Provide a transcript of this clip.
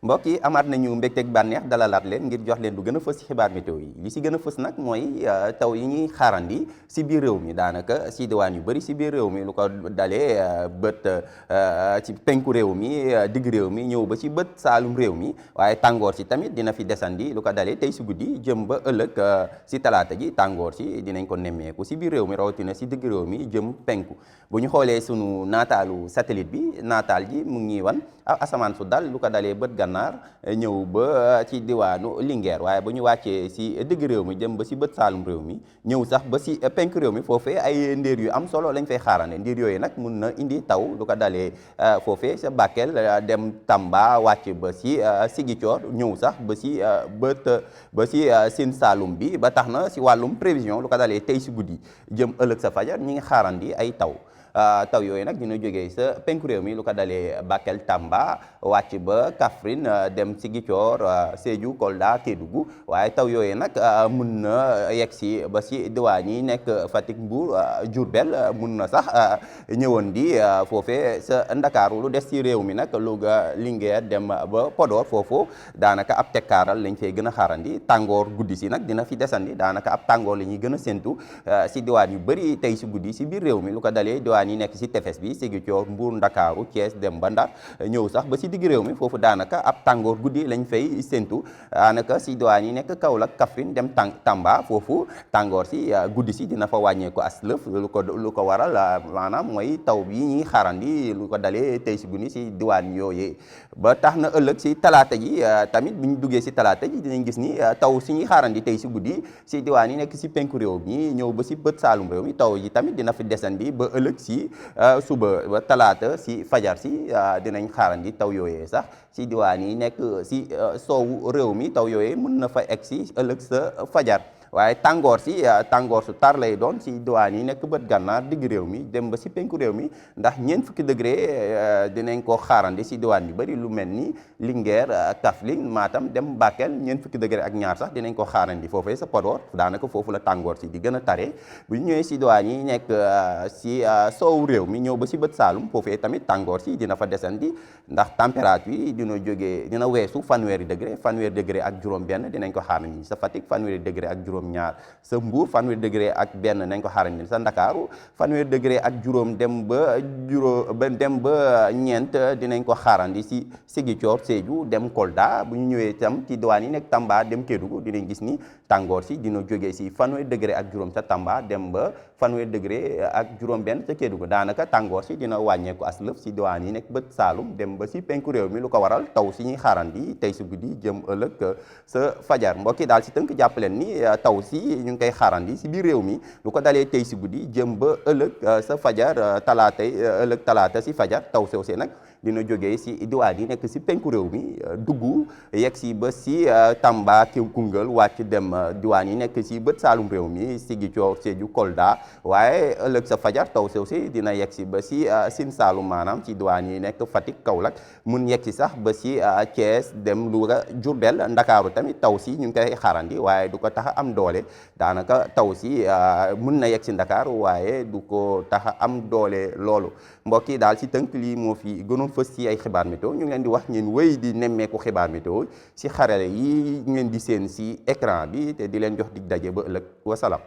mbokk yi amaat nañu mbégteeg bànneex dalalaat leen ngir jox leen lu gën a fës ci xibaar météo yi li si gën a fës nag mooy taw yi ñuy xaarandi si biir réew mi daanaka si diwaan yu bëri si biir réew mi lu ko dalee bët ci penku réew mi digg réew mi ñëw ba si bët saalum réew mi waaye tàngoor si tamit dina fi desandi lu ko dalee tey si guddi jëm ba ëllëg si talaata ji tàngoor si dinañ ko nemmeeku si biir réew mi rawatina si digg réew mi jëm penku bu ñu xoolee sunu naataalu satellite bi naataal ji mu ngi wan asamaan su dal lu ko dalee bët gànnaar ñëw ba ci diwaanu Linguère waaye bu ñu wàccee si digg réew mi jëm ba si bët saalum réew mi ñëw sax ba si penk réew mi foofee ay ndéer yu am solo lañ fay xaarande ndéer yooyu nag mun na indi taw lu ko dalee foofee sa Bakel dem Tamba wàcc ba si Ziguinchor ñëw sax ba si Sine Saalum bi ba tax na si wàllum prévision lu ko dalee tey si guddi jëm ëllëg sa fajar ñi ngi xaarandi ay taw taw yooyu nag dina jógee sa penku réew mi lu ko dalee Bakel Tamba wàcc ba Kaffrine dem Ziguinchor Sédhiou Kolda Kédougou waaye taw yooyu nag mun na yegg si ba si diwaan yi nekk Fatick Mbour Diourbel mun na sax ñëwoon di foofee sa Ndakaaru lu des si réew mi nag Louga Linguère dem ba Podor foofu daanaka ab tekkaaral lañ fay gën a xaarandi tàngoor guddi si nag dina fi desandi daanaka ab tàngoor la ñuy gën a séntu si diwaan yu bëri tey si guddi si biir réew mi lu ko dalee diwaan yi nekk si tefes bi Ziguinchor Mbour Ndakaaru Thiès dem ba Ndar ñëw sax ba si digg réew mi foofu daanaka ab tàngoor guddi lañ fay séntu daanaka si diwaan yi nekk Kaolack Kaffrine dem Tamba foofu tàngoor si guddi si dina fa wàññeeku as lëf lu ko waral maanaam mooy taw bi ñuy xaarandi lu ko dalee tey si guddi si diwaan yooyee ba tax na ëllëg si talaata ji tamit bu ñu duggee si talaata ji dinañ gis ni taw si ñuy xaarandi tey si guddi si diwaan yi nekk si penku réew mi ñëw ba si bët saalum réew mi taw ji tamit dina fi desandi ba ëllëg si suba ba talaata si fajar si dinañ xaarandi taw yooyee sax si diwaan yi nekk si soowu réew mi taw yooyee mën na fa egg si ëllëg sa fajar waaye tàngoor su tar lay doon si diwaan yi nekk bët gànnaar digg réew mi dem ba si penku réew mi ndax ñeent fukki degré dinañ ko xaarandi si diwaan yu bëri lu mel ni Linguère Kaffrine Matam dem Bakel ñeent fukki degré ak ñaar sax dinañ ko xaarandi foofee sa Podor daanaka foofu la tàngoor si di gën a tare bu ñu ñëwee si diwaan yi nekk si soowu réew mi ñëw ba si bët saalum foofee tamit tàngoor si dina fa desandi ndax température yi dina weesu fanweeri degré ak juróom benn dinañ ko xaarandi sa Fatick fanweeri degré ak juróom ñaar sa Mbour fanweeri degré ak benn nañ ko xaarandi sa Ndakaaru fanweeri degré ak juróom dem ba ñeent dinañ ko xaarandi si Ziguinchor Sédhiou dem Kolda bu ñu ñëwee itam ci diwaan yi nekk Tamba dem Kédougou dinañ gis ni tàngoor si dina jógee si fanweeri degré ak juróom sa Tamba dem ba fanweeri degré ak juróom benn sa Kédougou daanaka tàngoor si dina wàññeeku as lëf si diwaan yi nekk bët Saalum dem ba si penku réew mi lu ko waral taw si ñuy xaarandi tey si guddi jëm ëllëg sa fajar mbokki daal si tënk jàpp leen ni taw si ñu ngi koy xaarandi si biir réew mi lu ko dalee tey si guddi jëm ba ëllëg sa fajar ëllëg talaata si fajar taw sew see nag dina jógee si diwaan yi nekk si penku réew mi dugg yegg si ba si Tamba Koungheul wàcc dem diwaan yi nekk si bët saalum réew mi Ziguinchor Sédhiou Kolda waaye ëllëg sa fajar taw sew si dina yegg si ba si Sine Saalum maanaam ci diwaan yi nekk Fatick Kaolack mun yegg si sax ba si Thiès dem Louga Diourbel Ndakaaru tamit taw si ñu ngi koy xaarandi waaye du ko tax a am doole daanaka taw si mun na yegg si Ndakaaru waaye du ko tax a am doole loolu mbokk yi daal si tënk lii moo fi gënoon fës ci ay xibaar météo ñu ngi leen di wax ngeen wéy di nemmeeku xibaar météo si xarale yi ngeen di seen si écran bi te di leen jox dig daje ba ëllëg wasalaam